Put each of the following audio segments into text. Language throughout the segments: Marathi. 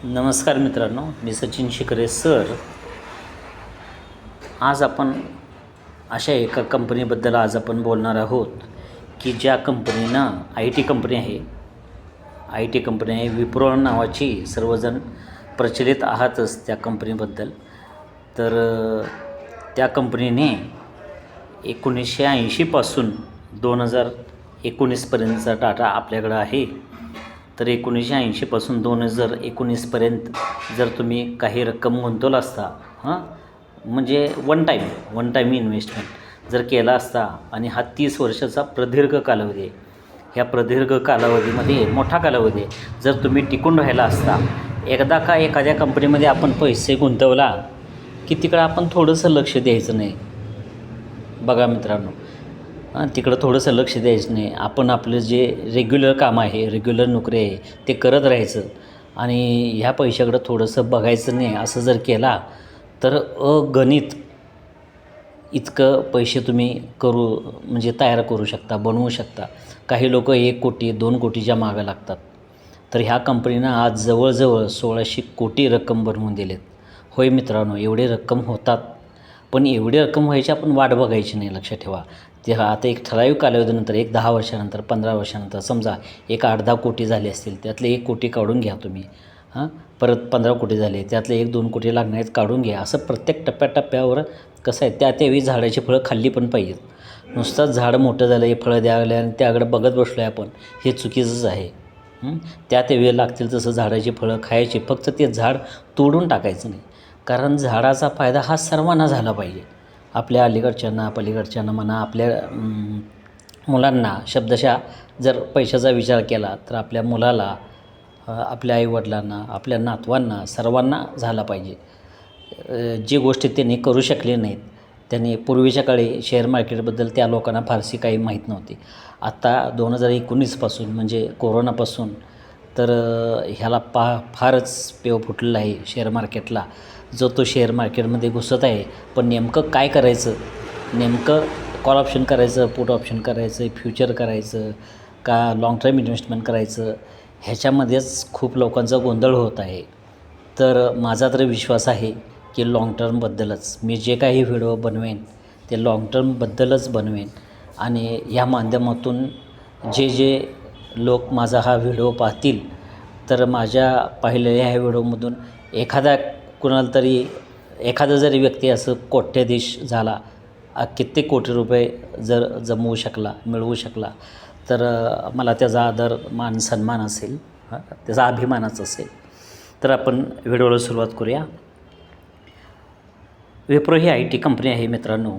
नमस्कार मित्रांनो, मी सचिन शिकरे सर. आज आपण अशा एका कंपनीबद्दल आपण बोलणार आहोत की ज्या कंपनीनं आय टी कंपनी आहे विप्रो नावाची. सर्वजण प्रचलित आहातच त्या कंपनीबद्दल. तर त्या कंपनीने 1980पासून 2019पर्यंतचा डाटा आपल्याकडं आहे. तर 1980पासून 2019पर्यंत जर तुम्ही काही रक्कम गुंतवला असता, म्हणजे वन टाईम इन्व्हेस्टमेंट जर केला असता आणि हा 30 वर्षाचा प्रदीर्घ कालावधी आहे. ह्या प्रदीर्घ कालावधीमध्ये मोठा कालावधी आहे. जर तुम्ही टिकून राहिला असता, एकदा का एखाद्या कंपनीमध्ये आपण पैसे गुंतवला की तिकडं आपण थोडंसं लक्ष द्यायचं नाही. बघा मित्रांनो, तिकडं थोडंसं लक्ष द्यायचं नाही. आपण आपलं जे रेग्युलर काम आहे, रेग्युलर नोकरी आहे ते करत राहायचं आणि ह्या पैशाकडं थोडंसं बघायचं नाही. असं जर केला तर अगणित इतकं पैसे तुम्ही म्हणजे तयार करू शकता, बनवू शकता. काही लोक 1 कोटी 2 कोटीच्या मागं लागतात. तर ह्या कंपनीनं आज जवळजवळ 1600 कोटी रक्कम बनवून दिलेत. होय मित्रांनो, एवढे रक्कम होतात, पण एवढी रक्कम व्हायची आपण वाट बघायची नाही. लक्षात ठेवा. ते आता एक ठराविक कालावधीनंतर, 10 वर्षानंतर, 15 वर्षानंतर, समजा एक 8-10 कोटी झाले असतील, त्यातले 1 कोटी काढून घ्या तुम्ही. परत 15 कोटी झाले, त्यातले 1-2 कोटी लागणार आहेत, काढून घ्या. असं प्रत्येक टप्प्याटप्प्यावर कसं आहे, त्यावेळी झाडाची फळं खाल्ली पण पाहिजेत. नुसतंच झाड मोठं झालं, हे फळं द्यायला आणि त्याकडे बघत बसलो आहे आपण, हे चुकीचंच आहे. त्यावेळी लागतील तसं झाडाची फळं खायची, फक्त ते झाड तोडून टाकायचं नाही. कारण झाडाचा फायदा हा सर्वांना झाला पाहिजे. आपल्या अलीकडच्यांना, पलीकडच्यांना म्हणा, आपल्या मुलांना. शब्दशः जर पैशाचा विचार केला तर आपल्या मुलाला, आपल्या आईवडिलांना, आपल्या नातवांना, सर्वांना झाला पाहिजे. जी गोष्टी त्यांनी करू शकले नाहीत, त्यांनी पूर्वीच्या काळी शेअर मार्केटबद्दल त्या लोकांना फारशी काही माहीत नव्हती. आता 2019पासून म्हणजे कोरोनापासून तर ह्याला फारच पेव फुटलेला आहे शेअर मार्केटला. तो शेअर मार्केटमध्ये घुसत आहे, पण नेमकं काय करायचं, नेमकं कॉल ऑप्शन करायचं, पुट ऑप्शन करायचं, फ्युचर करायचं का लाँग टर्म इन्व्हेस्टमेंट करायचं, ह्याच्यामध्येच खूप लोकांचा गोंधळ होत आहे. तर माझा तर विश्वास आहे की लाँग टर्मबद्दलच मी जे काही व्हिडिओ बनवेन ते लाँग टर्मबद्दलच बनवेन. आणि ह्या माध्यमातून जे लोक माझा हा व्हिडिओ पाहतील, तर माझ्या पाहिलेल्या ह्या व्हिडिओमधून कुणाला तरी एखादा जरी व्यक्ती असं कोट्याधीश झाला, कित्येक कोटी रुपये जर मिळवू शकला, तर मला त्याचा आदर, मान, सन्मान असेल, त्याचा अभिमानच असेल. तर आपण व्हिडिओला सुरुवात करूया. विप्रो ही IT कंपनी आहे मित्रांनो.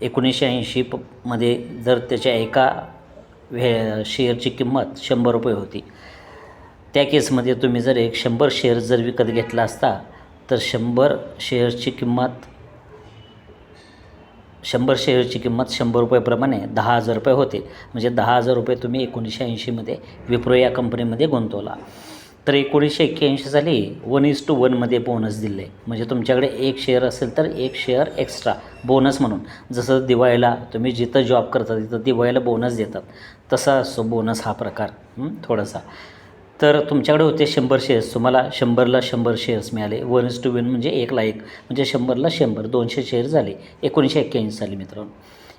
1980मध्ये जर त्याच्या एका शेअरची किंमत 100 रुपये होती. त्या केसमध्ये तुम्ही जर 100 शेअर जर विकत घेतला असता, तर 100 शेअरची किंमत 100 रुपयेप्रमाणे 10,000 रुपये होते. म्हणजे 10,000 रुपये तुम्ही 1980मध्ये विप्रो या कंपनीमध्ये गुंतवला. तर 1981 साली 1:1 मध्ये बोनस दिले. म्हणजे तुमच्याकडे 1 शेअर असेल तर 1 शेअर एक्स्ट्रा बोनस म्हणून. जसं दिवाळीला तुम्ही जिथं जॉब करता तिथं दिवाळीला बोनस देतात, तसा असतो बोनस हा प्रकार थोडासा. तर तुमच्याकडे होते 100 शेअर्स, तुम्हाला 100ला 100 शेअर्स मिळाले. 1:1 म्हणजे 1ला 1 म्हणजे 100ला 100, 200 शेअर झाले 1981 साली मित्रांनो.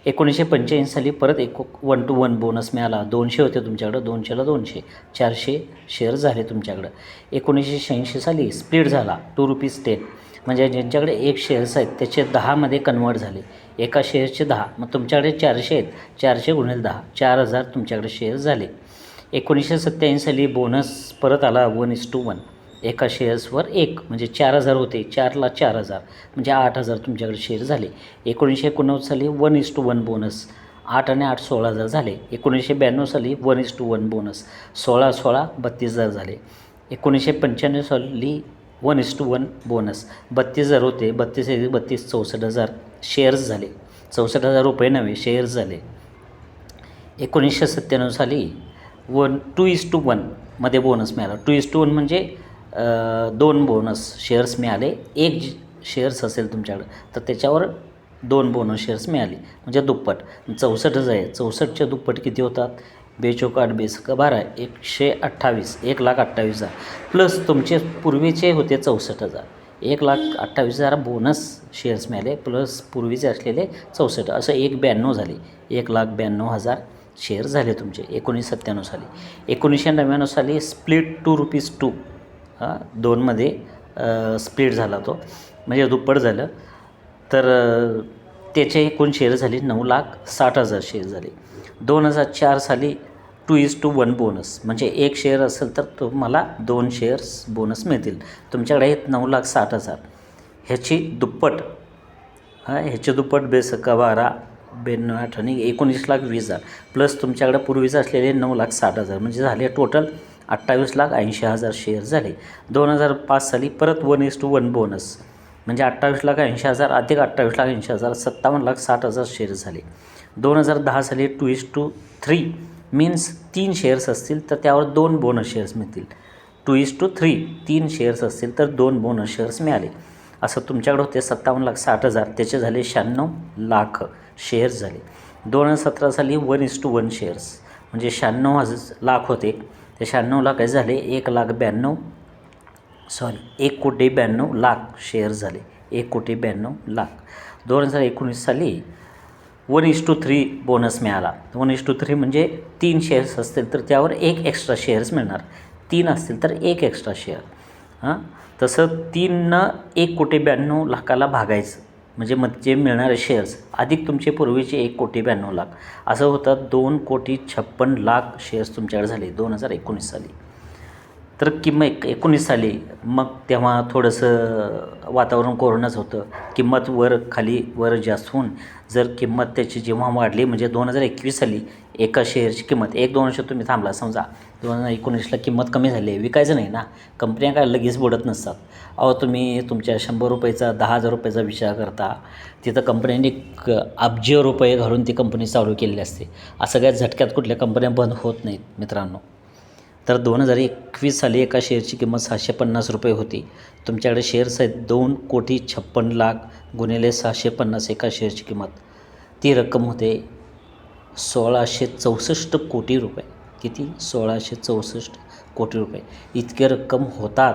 1985 साली परत 1:1 बोनस मिळाला. 200 होते तुमच्याकडं, 200ला 200, 400 शेअर झाले तुमच्याकडं. 1986 साली स्प्लिट झाला, ₹2.10 म्हणजे ज्यांच्याकडे 1 शेअर्स आहेत त्याचे 10मध्ये कन्वर्ट झाले. एका शेअर्सचे 10, मग तुमच्याकडे 400 आहेत, 400 × 10, 4,000 तुमच्याकडे शेअर झाले. 1987 साली बोनस परत आला 1:1, एका शेअर्सवर 1 म्हणजे 4,000 होते, 4ला 4,000 म्हणजे 8,000 तुमच्याकडे शेअर झाले. 1989 साली 1:1 बोनस, 8 आणि 8 16,000 झाले. 1992 साली 1:1 बोनस, 16 32,000 झाले. 1995 साली 1:1 बोनस, 32,000 होते, 32 64,000 शेअर्स झाले. 64,000 रुपये नव्हे, शेअर्स झाले. 1997 साली 2:1 मध्ये बोनस मिळाला. 2:1 म्हणजे 2 बोनस शेअर्स मिळाले. 1 शेअर्स असेल तुमच्याकडं तर त्याच्यावर 2 बोनस शेअर्स मिळाले, म्हणजे दुप्पट. 64 आहे, 64च्या दुप्पट किती होतात, बेचोक 8 बेसका 12 128 1,28,000 प्लस तुमचे पूर्वीचे होते 64,000 1,28,000 बोनस शेअर्स मिळाले प्लस पूर्वीचे असलेले 64 असं 1,92 झाले 1,92,000 शेअर झाले तुमचे 1997 साली. 1999 साली स्प्लिट ₹2 2मध्ये स्प्लिट झाला तो म्हणजे दुप्पट झालं. तर त्याचे एकूण शेअर झाले 9,60,000 शेअर झाले. 2004 साली 2:1 बोनस म्हणजे एक शेअर असेल तर तुम्हाला 2 शेअर्स बोनस मिळतील. तुमच्याकडे आहेत 9,60,000 ह्याची दुप्पट ह्याचे दुप्पट बेसका 12 92 8 आणि 19,20,000 प्लस तुमच्याकडे पूर्वीचं असलेले 9,60,000 म्हणजे झाले टोटल 28,80,000 शेअर झाले. 2005 साली परत 1:1 बोनस म्हणजे 28,80,000 अधिक 28,80,000 57,60,000 शेअर झाले. 2010 साली 2:3 मीन्स 3 शेअर्स असतील तर त्यावर 2 बोनस शेअर्स मिळतील. 2:3 3 शेअर्स असतील तर 2 बोनस शेअर्स मिळाले. असं तुमच्याकडे होते 57,60,000 त्याचे झाले 96 लाख शेअर्स झाले. 2017 साली 1:1 शेअर्स म्हणजे 96 लाख होते ते 96 लाख काय झाले 1,92,000 शेअर्स झाले 1,92,000,000. 2019 साली 1:3 बोनस मिळाला. 1:3 म्हणजे 3 शेअर्स असतील तर त्यावर 1 एक्स्ट्रा शेअर्स मिळणार. 3 असतील तर 1 एक्स्ट्रा शेअर. तसं 3नं 1,92,00,000 भागायचं म्हणजे जे मिळणारे शेअर्स अधिक तुमचे पूर्वीचे 1,92,00,000 असं होतं 2,56,00,000 शेअर्स तुमच्याकडे झाले 2019 साली. तर किंमत 19 साली मग तेव्हा थोडंसं वातावरण कोरोनाच होतं. किंमत वर जास्त होऊन जर किंमत त्याची जेव्हा वाढली म्हणजे 2021 साली एका शेअरची किंमत 1-2 वर्ष तुम्ही थांबला समजा 2019ला किंमत कमी झाली विकायचं नाही ना. कंपन्या काय लगेच बुडत नसतात. तुम्ही तुमच्या ₹100चा 10,000 विचार करता तिथं कंपन्यांनी अब्ज रुपये घालून ती कंपनी चालू केलेली असते. असं काय झटक्यात कुठल्या कंपन्या बंद होत नाहीत मित्रांनो. तर 2021 साली एका शेअरची किंमत ₹750 होती. तुमच्याकडे शेअर्स आहेत 2,56,00,000 गुणिले 650 एका शेअरची किंमत ती रक्कम होते 1,664 कोटी रुपये. किती 1,664 कोटी रुपये इतकी रक्कम होतात.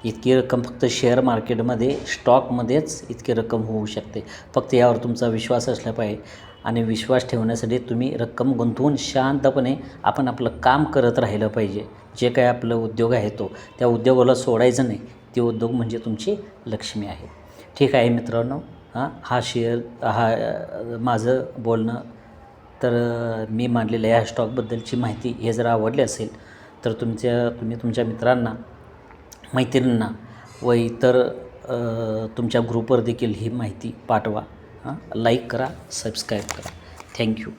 इतकी रक्कम फक्त शेअर मार्केटमध्ये स्टॉकमध्येच इतकी रक्कम होऊ शकते. फक्त यावर तुमचा विश्वास असला पाहिजे आणि विश्वास ठेवण्यासाठी तुम्ही रक्कम गुंतवून शांतपणे आपण आपलं काम करत राहिलं पाहिजे. जे काय आपलं उद्योग आहे त्या उद्योगाला सोडायचं नाही. ते उद्योग म्हणजे तुमची लक्ष्मी आहे. ठीक आहे मित्रांनो. माझं बोलणं तर मी मांडलेलं या स्टॉकबद्दलची माहिती हे जर आवडले असेल तर तुम्ही तुमच्या मित्रांना मैत्रिणींना व इतर तुमच्या ग्रुपवर देखील ही माहिती पाठवा. लाईक करा सबस्क्राईब करा. थँक्यू.